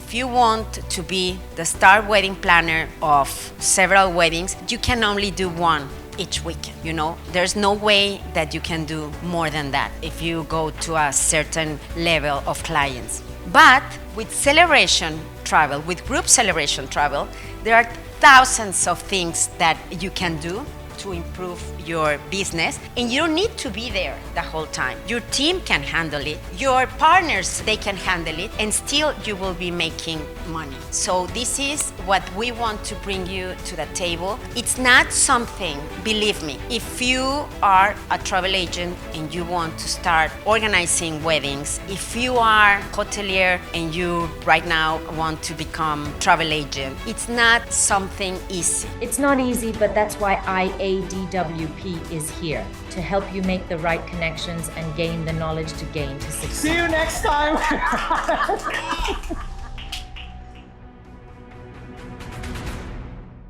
if you want to be the star wedding planner of several weddings, you can only do one each weekend. You know, there's no way that you can do more than that if you go to a certain level of clients. But with celebration travel, with group celebration travel, there are thousands of things that you can do to improve your business, and you don't need to be there the whole time. Your team can handle it, your partners, they can handle it, and still you will be making money. So this is what we want to bring you to the table. It's not something, believe me, if you are a travel agent and you want to start organizing weddings, if you are hotelier and you right now want to become travel agent, it's not something easy. It's not easy, but that's why IADWP is here to help you make the right connections and gain the knowledge to gain to succeed. See you next time.